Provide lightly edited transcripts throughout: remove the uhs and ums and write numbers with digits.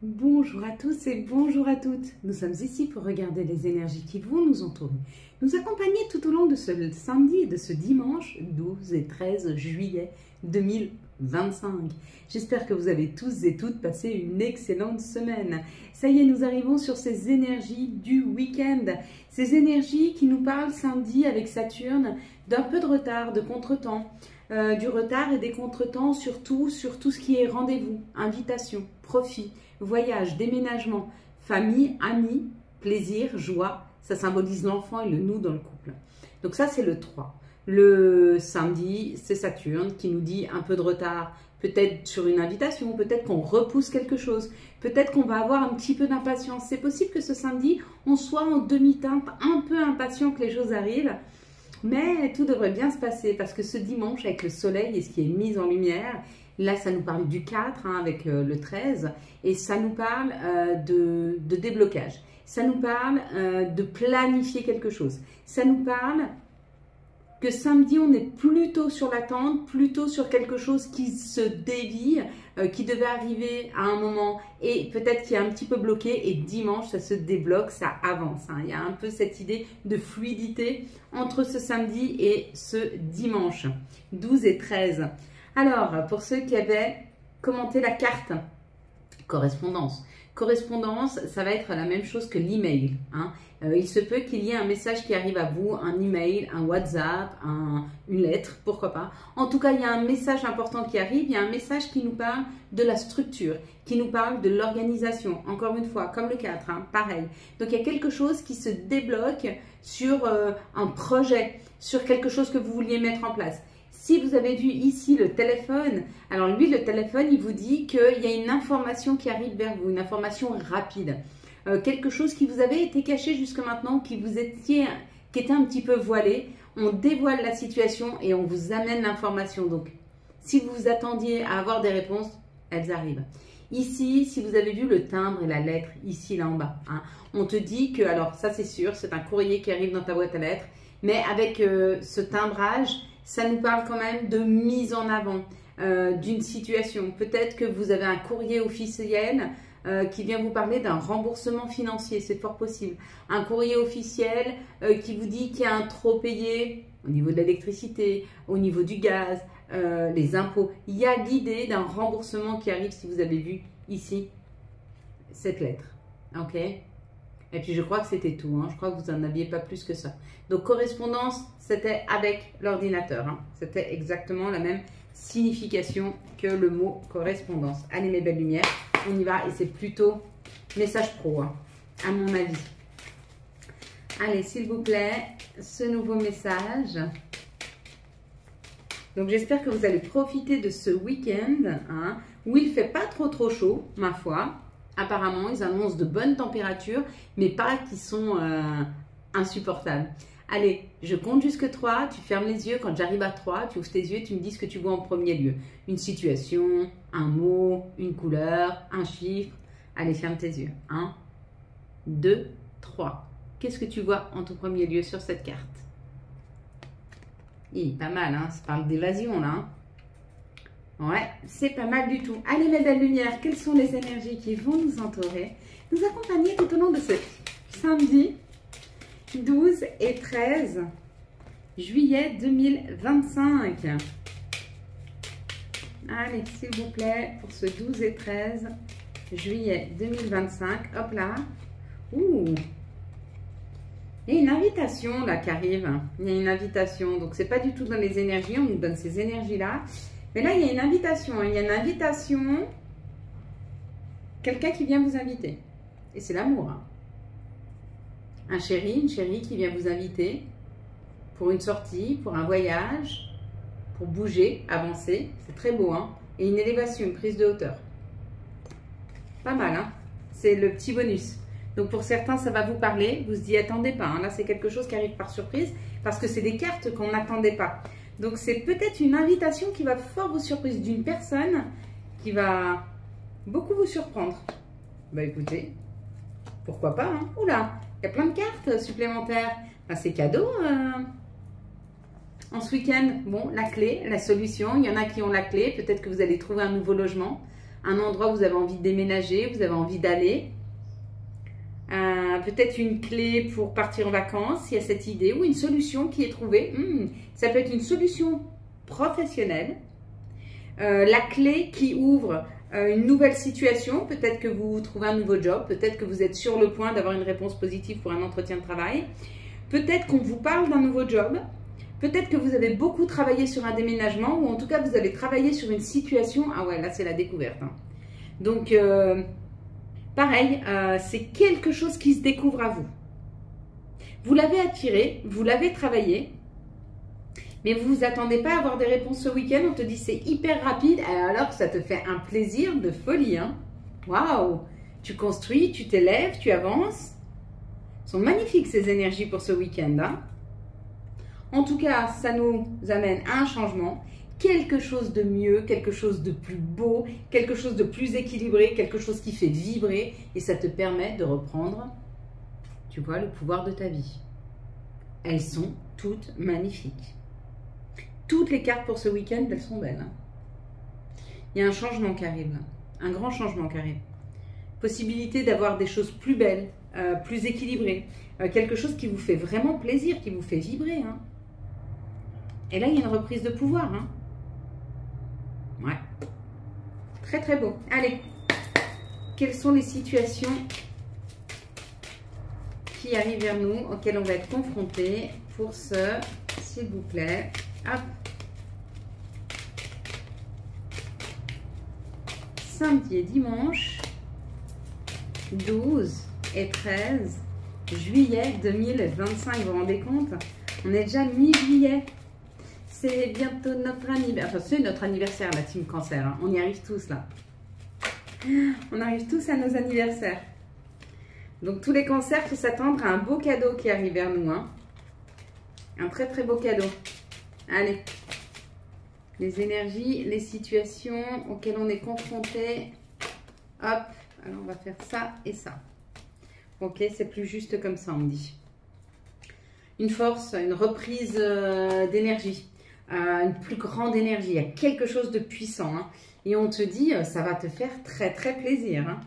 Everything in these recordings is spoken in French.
Bonjour à tous et bonjour à toutes. Nous sommes ici pour regarder les énergies qui vont nous entourer, nous accompagner tout au long de ce samedi et de ce dimanche 12 et 13 juillet 2025. J'espère que vous avez tous et toutes passé une excellente semaine. Ça y est, nous arrivons sur ces énergies du week-end. Ces énergies qui nous parlent samedi avec Saturne d'un peu de retard, de contretemps. Du retard et des contretemps sur tout ce qui est rendez-vous, invitation, profit, voyage, déménagement, famille, amis, plaisir, joie. Ça symbolise l'enfant et le nous dans le couple. Donc ça, c'est le 3. Le samedi, c'est Saturne qui nous dit un peu de retard, peut-être sur une invitation, peut-être qu'on repousse quelque chose, peut-être qu'on va avoir un petit peu d'impatience. C'est possible que ce samedi, on soit en demi-teinte, un peu impatient que les choses arrivent. Mais tout devrait bien se passer parce que ce dimanche, avec le soleil et ce qui est mis en lumière, là, ça nous parle du 4 avec le 13 et ça nous parle de déblocage. Ça nous parle de planifier quelque chose. Ça nous parle que samedi, on est plutôt sur l'attente, plutôt sur quelque chose qui se dévie, qui devait arriver à un moment et peut-être qui est un petit peu bloqué. Et dimanche, ça se débloque, ça avance. Il y a un peu cette idée de fluidité entre ce samedi et ce dimanche, 12 et 13. Alors, pour ceux qui avaient commenté la carte, correspondance. Correspondance, ça va être la même chose que l'email. Il se peut qu'il y ait un message qui arrive à vous, un email, un WhatsApp, une lettre, pourquoi pas. En tout cas, il y a un message important qui arrive, il y a un message qui nous parle de la structure, qui nous parle de l'organisation. Encore une fois, comme le 4, pareil. Donc, il y a quelque chose qui se débloque sur un projet, sur quelque chose que vous vouliez mettre en place. Si vous avez vu ici le téléphone, alors lui, le téléphone, il vous dit qu'il y a une information qui arrive vers vous, une information rapide. Quelque chose qui vous avait été caché jusque maintenant, qui était un petit peu voilé. On dévoile la situation et on vous amène l'information. Donc, si vous vous attendiez à avoir des réponses, elles arrivent. Ici, si vous avez vu le timbre et la lettre, ici, là en bas, on te dit que, alors ça c'est sûr, c'est un courrier qui arrive dans ta boîte à lettres, mais avec ce timbrage, ça nous parle quand même de mise en avant d'une situation. Peut-être que vous avez un courrier officiel qui vient vous parler d'un remboursement financier, c'est fort possible. Un courrier officiel qui vous dit qu'il y a un trop payé au niveau de l'électricité, au niveau du gaz, les impôts. Il y a l'idée d'un remboursement qui arrive si vous avez vu ici cette lettre. Ok ? Et puis, je crois que c'était tout. Je crois que vous n'en aviez pas plus que ça. Donc, correspondance, c'était avec l'ordinateur. C'était exactement la même signification que le mot correspondance. Allez, mes belles lumières, on y va. Et c'est plutôt message pro, à mon avis. Allez, s'il vous plaît, ce nouveau message. Donc, j'espère que vous allez profiter de ce week-end où il ne fait pas trop chaud, ma foi. Apparemment, ils annoncent de bonnes températures, mais pas qui sont insupportables. Allez, je compte jusque 3, tu fermes les yeux. Quand j'arrive à 3, tu ouvres tes yeux et tu me dis ce que tu vois en premier lieu. Une situation, un mot, une couleur, un chiffre. Allez, ferme tes yeux. 1, 2, 3. Qu'est-ce que tu vois en tout premier lieu sur cette carte? Pas mal, ça parle d'évasion là. Ouais, c'est pas mal du tout. Allez, mes belles lumières, quelles sont les énergies qui vont nous entourer, nous accompagner tout au long de ce samedi 12 et 13 juillet 2025. Allez, s'il vous plaît, pour ce 12 et 13 juillet 2025. Hop là. Ouh. Il y a une invitation là qui arrive. Il y a une invitation. Donc, c'est pas du tout dans les énergies. On nous donne ces énergies-là. Mais là, il y a une invitation. Il y a une invitation. Quelqu'un qui vient vous inviter. Et c'est l'amour. Un chéri, une chérie qui vient vous inviter pour une sortie, pour un voyage, pour bouger, avancer. C'est très beau. Et une élévation, une prise de hauteur. Pas mal. C'est le petit bonus. Donc, pour certains, ça va vous parler. Vous y attendez pas. Là, c'est quelque chose qui arrive par surprise parce que c'est des cartes qu'on n'attendait pas. Donc, c'est peut-être une invitation qui va fort vous surprendre d'une personne qui va beaucoup vous surprendre. Bah, écoutez, pourquoi pas, Oula, il y a plein de cartes supplémentaires. C'est cadeau. En ce week-end, bon, la clé, la solution. Il y en a qui ont la clé. Peut-être que vous allez trouver un nouveau logement. un endroit où vous avez envie de déménager, vous avez envie d'aller. Peut-être une clé pour partir en vacances, il y a cette idée, ou une solution qui est trouvée. Ça peut être une solution professionnelle. La clé qui ouvre une nouvelle situation, peut-être que vous trouvez un nouveau job, peut-être que vous êtes sur le point d'avoir une réponse positive pour un entretien de travail, peut-être qu'on vous parle d'un nouveau job, peut-être que vous avez beaucoup travaillé sur un déménagement, ou en tout cas vous avez travaillé sur une situation. Ah ouais, là c'est la découverte. Hein. Donc, pareil, c'est quelque chose qui se découvre à vous. Vous l'avez attiré, vous l'avez travaillé, mais vous ne vous attendez pas à avoir des réponses ce week-end. On te dit c'est hyper rapide, alors que ça te fait un plaisir de folie. Hein. Waouh! Tu construis, tu t'élèves, tu avances. Elles sont magnifiques ces énergies pour ce week-end. Hein. En tout cas, ça nous amène à un changement. Quelque chose de mieux, quelque chose de plus beau, quelque chose de plus équilibré, quelque chose qui fait vibrer. Et ça te permet de reprendre, tu vois, le pouvoir de ta vie. Elles sont toutes magnifiques. Toutes les cartes pour ce week-end, elles sont belles. Hein. Il y a un changement qui arrive là. Un grand changement qui arrive. Possibilité d'avoir des choses plus belles, plus équilibrées. Quelque chose qui vous fait vraiment plaisir, qui vous fait vibrer. Hein. Et là, il y a une reprise de pouvoir. Hein. Ouais. Très, très beau. Allez. Quelles sont les situations qui arrivent vers nous, auxquelles on va être confrontés pour ce, s'il vous plaît. Hop. Samedi et dimanche, 12 et 13 juillet 2025. Vous vous rendez compte? On est déjà mi-juillet. C'est bientôt notre anniversaire. Enfin, c'est notre anniversaire, la team Cancer. Hein. On y arrive tous là. On arrive tous à nos anniversaires. Donc, tous les cancers, il faut s'attendre à un beau cadeau qui arrive vers nous. Hein. Un très, très beau cadeau. Allez. Les énergies, les situations auxquelles on est confronté. Hop. Alors, on va faire ça et ça. Ok, c'est plus juste comme ça, on me dit. Une force, une reprise d'énergie. Une plus grande énergie. Il y a quelque chose de puissant. Hein. Et on te dit, ça va te faire très, très plaisir. Hein.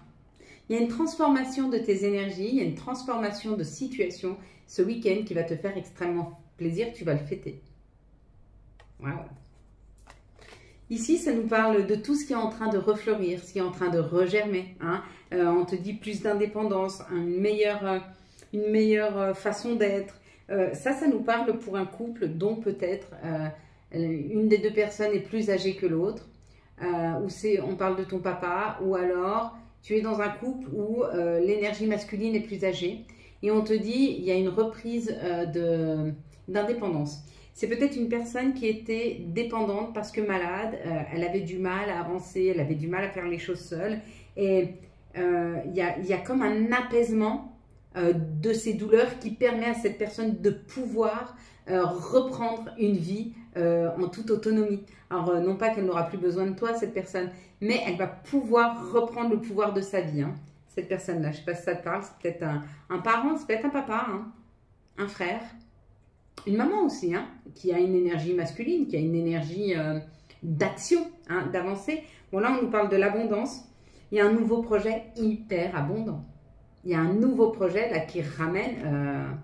Il y a une transformation de tes énergies. Il y a une transformation de situation ce week-end qui va te faire extrêmement plaisir. Tu vas le fêter. Waouh. Ici, ça nous parle de tout ce qui est en train de refleurir, ce qui est en train de regermer. Hein. On te dit plus d'indépendance, une meilleure façon d'être. Ça nous parle pour un couple dont peut-être une des deux personnes est plus âgée que l'autre. On parle de ton papa, ou alors tu es dans un couple où l'énergie masculine est plus âgée. Et on te dit, il y a une reprise d'indépendance. C'est peut-être une personne qui était dépendante parce que malade, elle avait du mal à avancer, elle avait du mal à faire les choses seule. Et il y a comme un apaisement de ces douleurs qui permet à cette personne de pouvoir reprendre une vie en toute autonomie. Alors, non pas qu'elle n'aura plus besoin de toi, cette personne, mais elle va pouvoir reprendre le pouvoir de sa vie, hein, cette personne-là. Je ne sais pas si ça te parle, c'est peut-être un parent, c'est peut-être un papa, hein, un frère. Une maman aussi, hein, qui a une énergie masculine, qui a une énergie d'action, hein, d'avancer. Bon, là, on nous parle de l'abondance. Il y a un nouveau projet hyper abondant. Il y a un nouveau projet là qui ramène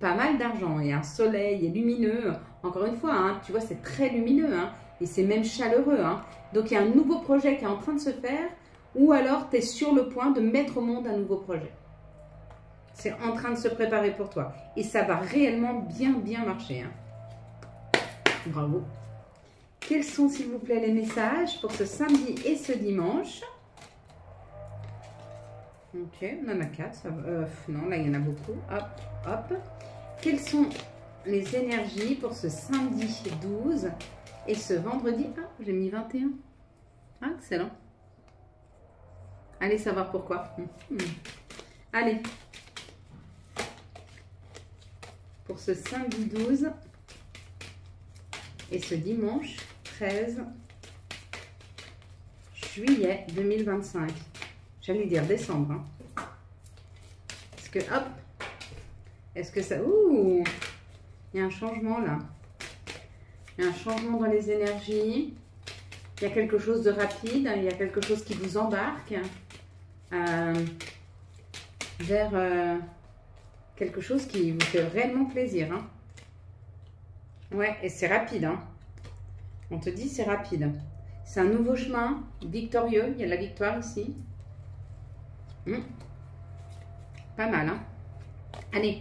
pas mal d'argent. Il y a un soleil lumineux. Encore une fois, hein, tu vois, c'est très lumineux. Hein, et c'est même chaleureux. Hein. Donc, il y a un nouveau projet qui est en train de se faire. Ou alors, tu es sur le point de mettre au monde un nouveau projet. C'est en train de se préparer pour toi. Et ça va réellement bien marcher. Hein. Bravo. Quels sont, s'il vous plaît, les messages pour ce samedi et ce dimanche? Ok, on en a 4. Non, là, il y en a beaucoup. Hop, hop. Quelles sont les énergies pour ce samedi 12 et ce vendredi? Ah, j'ai mis 21. Ah, excellent. Allez savoir pourquoi. Allez. Pour ce samedi 12 et ce dimanche 13 juillet 2025. J'allais dire décembre. Hein. Est-ce que, hop, est-ce que ça... Ouh, il y a un changement là. Il y a un changement dans les énergies. Il y a quelque chose de rapide, il y a quelque chose qui vous embarque vers quelque chose qui vous fait réellement plaisir. Hein. Ouais, et c'est rapide. Hein. On te dit c'est rapide. C'est un nouveau chemin, victorieux. Il y a la victoire ici. Pas mal, hein. Allez.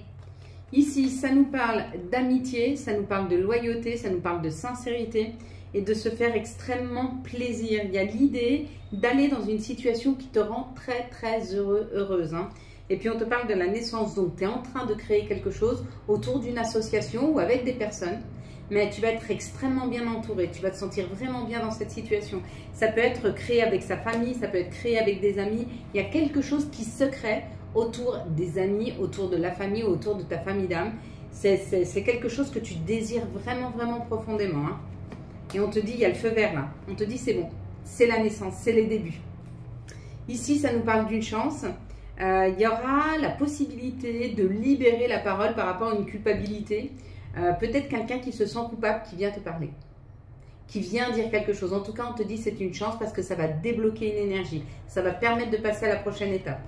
Ici, ça nous parle d'amitié, ça nous parle de loyauté, ça nous parle de sincérité et de se faire extrêmement plaisir. Il y a l'idée d'aller dans une situation qui te rend très, très heureuse. Hein. Et puis, on te parle de la naissance. Donc, tu es en train de créer quelque chose autour d'une association ou avec des personnes. Mais tu vas être extrêmement bien entouré. Tu vas te sentir vraiment bien dans cette situation. Ça peut être créé avec sa famille, ça peut être créé avec des amis. Il y a quelque chose qui se crée autour des amis, autour de la famille, autour de ta famille d'âme. C'est quelque chose que tu désires vraiment, vraiment profondément. Hein. Et on te dit, il y a le feu vert là. On te dit, c'est bon. C'est la naissance, c'est les débuts. Ici, ça nous parle d'une chance. Il y aura la possibilité de libérer la parole par rapport à une culpabilité. Peut-être quelqu'un qui se sent coupable, qui vient te parler, qui vient dire quelque chose. En tout cas, on te dit c'est une chance parce que ça va débloquer une énergie. Ça va permettre de passer à la prochaine étape.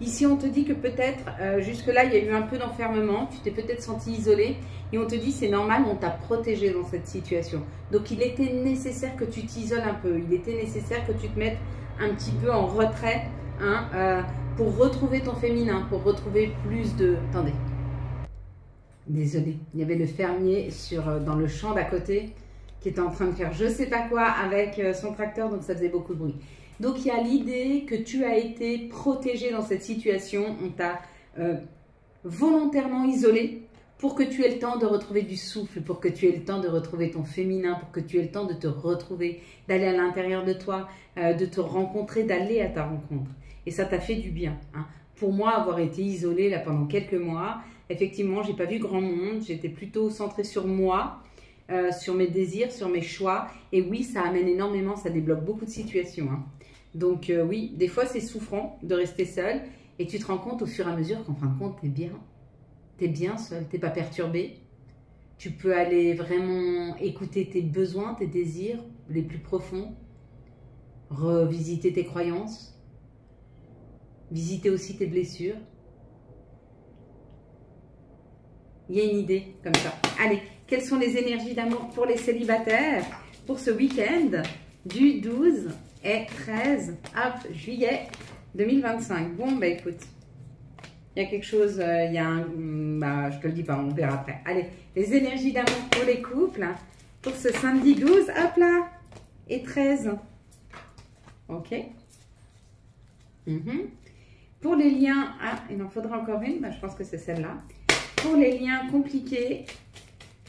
Ici, on te dit que peut-être, jusque-là, il y a eu un peu d'enfermement. Tu t'es peut-être senti isolé. Et on te dit c'est normal, on t'a protégé dans cette situation. Donc, il était nécessaire que tu t'isoles un peu. Il était nécessaire que tu te mettes un petit peu en retrait hein, pour retrouver ton féminin, pour retrouver plus de... Attendez. Désolée, il y avait le fermier dans le champ d'à côté qui était en train de faire je sais pas quoi avec son tracteur, donc ça faisait beaucoup de bruit. Donc il y a l'idée que tu as été protégé dans cette situation, on t'a volontairement isolé pour que tu aies le temps de retrouver du souffle, pour que tu aies le temps de retrouver ton féminin, pour que tu aies le temps de te retrouver, d'aller à l'intérieur de toi, de te rencontrer, d'aller à ta rencontre. Et ça t'a fait du bien. Hein. Pour moi, avoir été isolée là pendant quelques mois, effectivement, j'ai pas vu grand monde, j'étais plutôt centrée sur moi, sur mes désirs, sur mes choix. Et oui, ça amène énormément, ça débloque beaucoup de situations. Hein. Donc oui, des fois c'est souffrant de rester seule et tu te rends compte au fur et à mesure qu'en fin de compte, t'es bien seule, t'es pas perturbée. Tu peux aller vraiment écouter tes besoins, tes désirs les plus profonds, revisiter tes croyances, visiter aussi tes blessures. Il y a une idée comme ça. Allez, quelles sont les énergies d'amour pour les célibataires pour ce week-end du 12 et 13 juillet 2025? Bon, bah écoute, il y a quelque chose, il y a un... Bah, je te le dis pas, on verra après. Allez, les énergies d'amour pour les couples pour ce samedi 12, hop là, et 13. Ok. Pour les liens, ah, il en faudra encore une, bah, je pense que c'est celle-là. Pour les liens compliqués,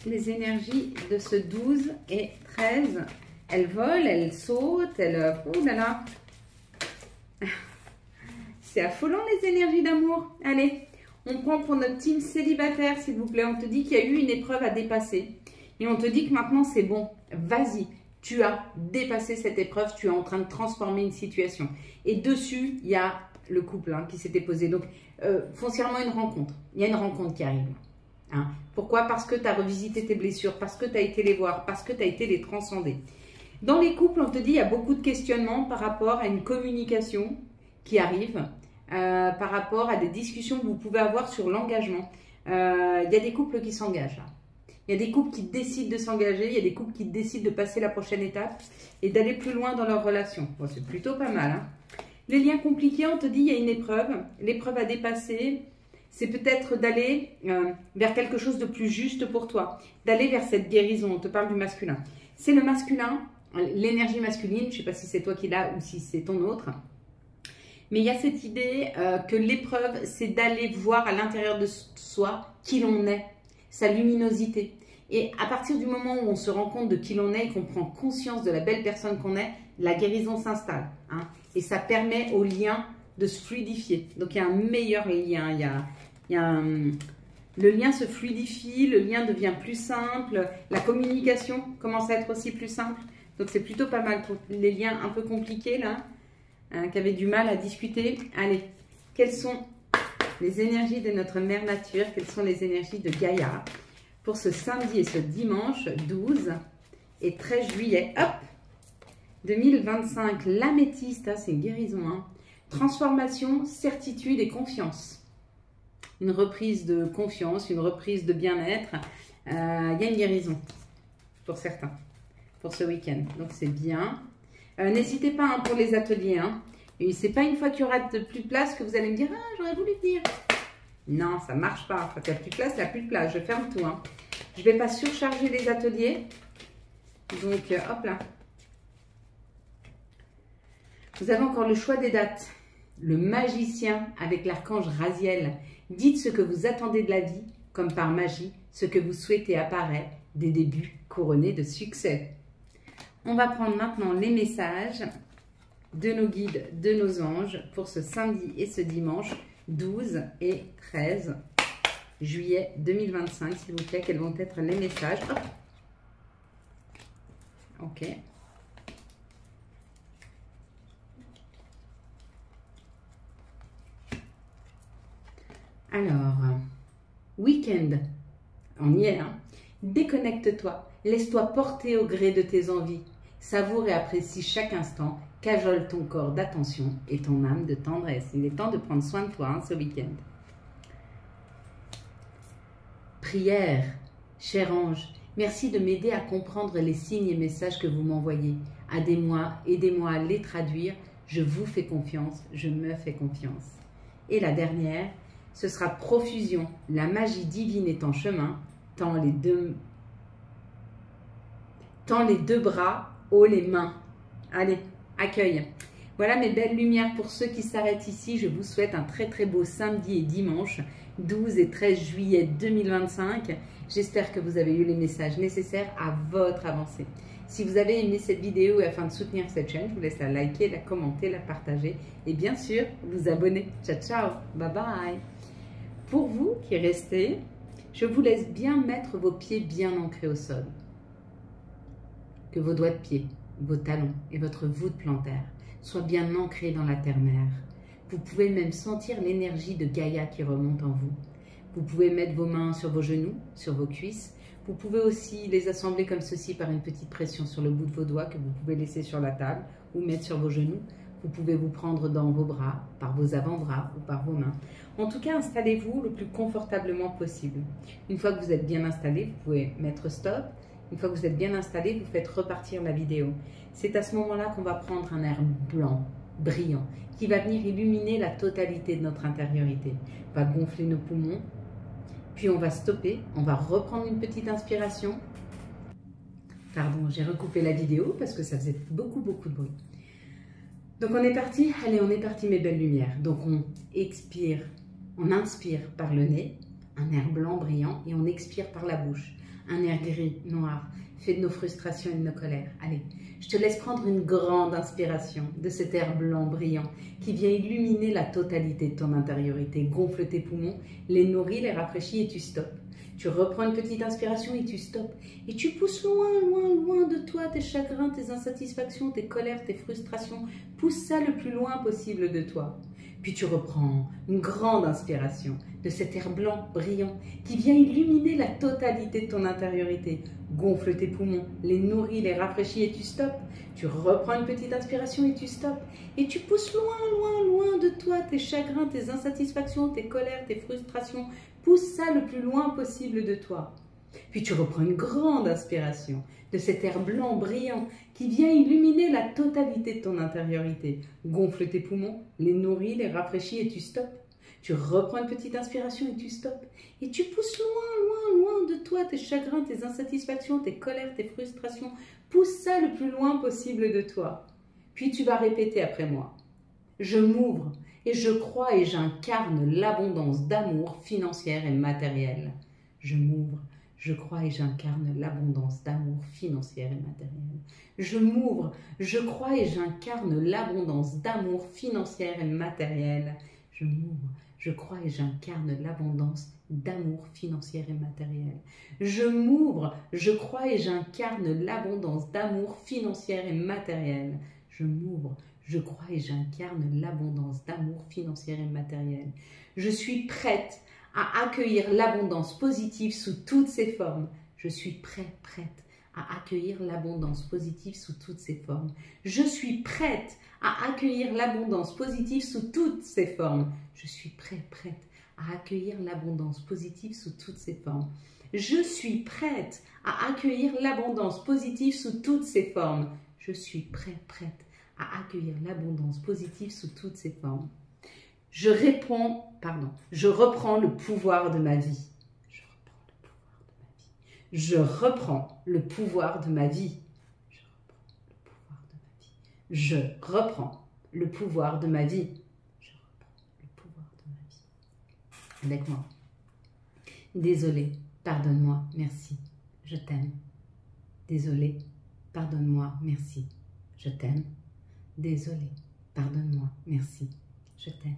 les énergies de ce 12 et 13, elles volent, elles sautent, elles... Oh là là. C'est affolant les énergies d'amour. Allez, on prend pour notre team célibataire, s'il vous plaît. On te dit qu'il y a eu une épreuve à dépasser. Et on te dit que maintenant c'est bon. Vas-y, tu as dépassé cette épreuve. Tu es en train de transformer une situation. Et dessus, il y a le couple hein, qui s'était posé. Donc, foncièrement une rencontre. Il y a une rencontre qui arrive. Hein. Pourquoi? Parce que tu as revisité tes blessures, parce que tu as été les voir, parce que tu as été les transcender. Dans les couples, on te dit il y a beaucoup de questionnements par rapport à une communication qui arrive, par rapport à des discussions que vous pouvez avoir sur l'engagement. Il y a des couples qui s'engagent. Il y a des couples qui décident de s'engager, il y a des couples qui décident de passer la prochaine étape et d'aller plus loin dans leur relation. Bon, c'est plutôt pas mal. Hein. Les liens compliqués, on te dit il y a une épreuve. L'épreuve à dépasser, c'est peut-être d'aller vers quelque chose de plus juste pour toi. D'aller vers cette guérison. On te parle du masculin. C'est le masculin, l'énergie masculine. Je ne sais pas si c'est toi qui l'as ou si c'est ton autre. Mais il y a cette idée que l'épreuve, c'est d'aller voir à l'intérieur de soi qui l'on est, sa luminosité. Et à partir du moment où on se rend compte de qui l'on est et qu'on prend conscience de la belle personne qu'on est, la guérison s'installe. Hein, et ça permet au lien de se fluidifier. Donc il y a un meilleur lien. Le lien se fluidifie, le lien devient plus simple, la communication commence à être aussi plus simple. Donc c'est plutôt pas mal pour les liens un peu compliqués là. Qui avaient du mal à discuter. Allez, quelles sont les énergies de notre mère nature? Quelles sont les énergies de Gaïa pour ce samedi et ce dimanche 12 et 13 juillet? Hop, 2025, l'améthyste, c'est une guérison. Hein. Transformation, certitude et confiance. Une reprise de confiance, une reprise de bien-être. Il y a une guérison pour certains, pour ce week-end. Donc c'est bien. N'hésitez pas hein, pour les ateliers. Hein. Et c'est pas une fois qu'il y aura plus de place que vous allez me dire « Ah, j'aurais voulu venir ». Non, ça marche pas. Quand il n'y a plus de place, il n'y a plus de place. Je ferme tout. Hein. Je ne vais pas surcharger les ateliers. Donc, hop là. Vous avez encore le choix des dates. Le magicien avec l'archange Raziel. Dites ce que vous attendez de la vie, comme par magie, ce que vous souhaitez apparaît, des débuts couronnés de succès. On va prendre maintenant les messages de nos guides, de nos anges, pour ce samedi et ce dimanche, 12 et 13 juillet 2025. S'il vous plaît, quels vont être les messages? Hop. Ok. Alors, week-end, on y est, hein? Déconnecte-toi, laisse-toi porter au gré de tes envies. Savoure et apprécie chaque instant, cajole ton corps d'attention et ton âme de tendresse. Il est temps de prendre soin de toi hein, ce week-end. Prière, cher ange, merci de m'aider à comprendre les signes et messages que vous m'envoyez. Aidez-moi à les traduire. Je vous fais confiance, je me fais confiance. Et la dernière, ce sera profusion. La magie divine est en chemin. Tends les deux bras, haut les mains. Allez, accueille. Voilà mes belles lumières pour ceux qui s'arrêtent ici. Je vous souhaite un très très beau samedi et dimanche, 12 et 13 juillet 2025. J'espère que vous avez eu les messages nécessaires à votre avancée. Si vous avez aimé cette vidéo et afin de soutenir cette chaîne, je vous laisse la liker, la commenter, la partager et bien sûr vous abonner. Ciao, ciao, bye bye. Pour vous qui restez, je vous laisse bien mettre vos pieds bien ancrés au sol. Que vos doigts de pied, vos talons et votre voûte plantaire soient bien ancrés dans la terre-mère. Vous pouvez même sentir l'énergie de Gaïa qui remonte en vous. Vous pouvez mettre vos mains sur vos genoux, sur vos cuisses. Vous pouvez aussi les assembler comme ceci par une petite pression sur le bout de vos doigts que vous pouvez laisser sur la table ou mettre sur vos genoux. Vous pouvez vous prendre dans vos bras, par vos avant-bras ou par vos mains. En tout cas, installez-vous le plus confortablement possible. Une fois que vous êtes bien installé, vous pouvez mettre stop. Une fois que vous êtes bien installé, vous faites repartir la vidéo. C'est à ce moment-là qu'on va prendre un air blanc, brillant, qui va venir illuminer la totalité de notre intériorité. On va gonfler nos poumons, puis on va stopper, on va reprendre une petite inspiration. Pardon, j'ai recoupé la vidéo parce que ça faisait beaucoup de bruit. Donc on est parti, allez on est parti mes belles lumières. Donc on expire, on inspire par le nez, un air blanc brillant et on expire par la bouche. Un air gris, noir, fait de nos frustrations et de nos colères. Allez, je te laisse prendre une grande inspiration de cet air blanc brillant qui vient illuminer la totalité de ton intériorité. Gonfle tes poumons, les nourris, les rafraîchis et tu stoppes. Tu reprends une petite inspiration et tu stoppes. Et tu pousses loin de toi tes chagrins, tes insatisfactions, tes colères, tes frustrations. Pousse ça le plus loin possible de toi. Puis tu reprends une grande inspiration de cet air blanc brillant qui vient illuminer la totalité de ton intériorité. Gonfle tes poumons, les nourris, les rafraîchis et tu stoppes. Tu reprends une petite inspiration et tu stoppes. Et tu pousses loin de toi tes chagrins, tes insatisfactions, tes colères, tes frustrations. Pousse ça le plus loin possible de toi. Puis tu reprends une grande inspiration de cet air blanc brillant qui vient illuminer la totalité de ton intériorité. Gonfle tes poumons, les nourris, les rafraîchis et tu stoppes. Tu reprends une petite inspiration et tu stoppes. Et tu pousses loin de toi tes chagrins, tes insatisfactions, tes colères, tes frustrations. Pousse ça le plus loin possible de toi. Puis tu vas répéter après moi. Je m'ouvre et je crois et j'incarne l'abondance d'amour financière et matériel. Je m'ouvre, je crois et j'incarne l'abondance d'amour financière et matériel. Je m'ouvre, je crois et j'incarne l'abondance d'amour financière et matériel. Je m'ouvre, je crois et j'incarne l'abondance d'amour financière et matériel. Je m'ouvre, je crois et j'incarne l'abondance d'amour financière et matériel. Je m'ouvre, je crois et j'incarne l'abondance d'amour financière et matériel. Je suis prête à accueillir l'abondance positive sous toutes ses formes. Je suis prête à accueillir l'abondance positive sous toutes ses formes. Je suis prête à accueillir l'abondance positive sous toutes ses formes. Je suis prête à accueillir l'abondance positive sous toutes ses formes. Je suis prête à accueillir l'abondance positive sous toutes ses formes. Je suis prête à accueillir l'abondance positive sous toutes ses formes. Je reprends le pouvoir de ma vie. Je reprends le pouvoir de ma vie. Je reprends le pouvoir de ma vie. Je reprends le pouvoir de ma vie. Avec moi. Désolé, pardonne-moi, merci, je t'aime. Désolé, pardonne-moi, merci, je t'aime. Désolé, pardonne-moi, merci, je t'aime.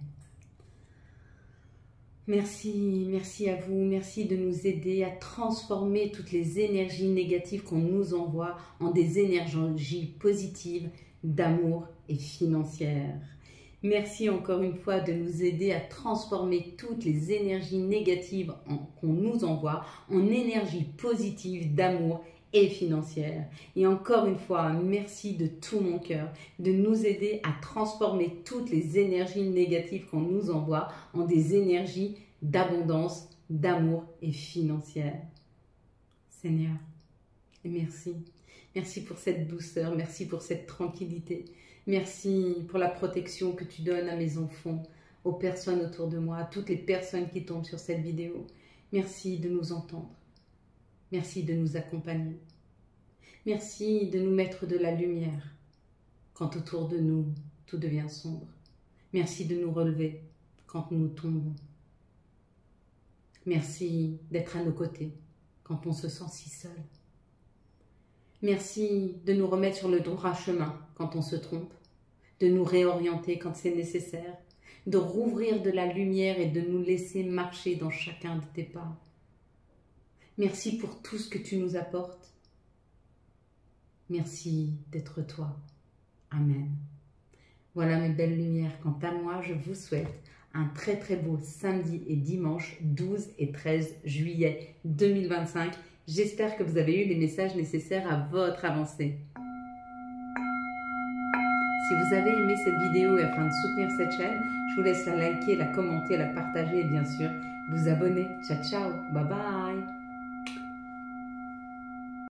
Merci à vous, merci de nous aider à transformer toutes les énergies négatives qu'on nous envoie en des énergies positives d'amour et financières. Merci encore une fois de nous aider à transformer toutes les énergies négatives qu'on nous envoie en énergies positives d'amour et financière. Et encore une fois, merci de tout mon cœur de nous aider à transformer toutes les énergies négatives qu'on nous envoie en des énergies d'abondance, d'amour et financière. Seigneur, merci. Merci pour cette douceur, merci pour cette tranquillité. Merci pour la protection que tu donnes à mes enfants, aux personnes autour de moi, à toutes les personnes qui tombent sur cette vidéo. Merci de nous entendre. Merci de nous accompagner. Merci de nous mettre de la lumière quand autour de nous tout devient sombre. Merci de nous relever quand nous tombons. Merci d'être à nos côtés quand on se sent si seul. Merci de nous remettre sur le droit chemin quand on se trompe, de nous réorienter quand c'est nécessaire, de rouvrir de la lumière et de nous laisser marcher dans chacun de tes pas. Merci pour tout ce que tu nous apportes. Merci d'être toi. Amen. Voilà mes belles lumières. Quant à moi, je vous souhaite un très beau samedi et dimanche 12 et 13 juillet 2025. J'espère que vous avez eu les messages nécessaires à votre avancée. Si vous avez aimé cette vidéo et afin de soutenir cette chaîne, je vous laisse la liker, la commenter, la partager et bien sûr vous abonner. Ciao, ciao, bye bye.